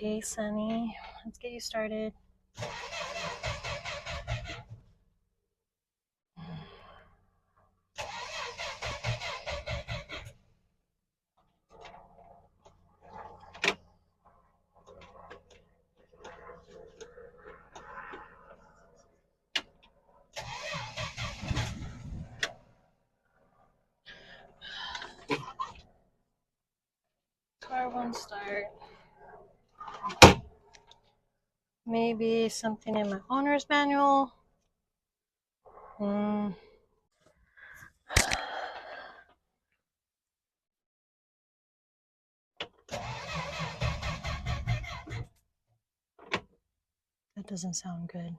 Okay, Sonny, let's get you started. Car won't start. Maybe something in my owner's manual. That doesn't sound good.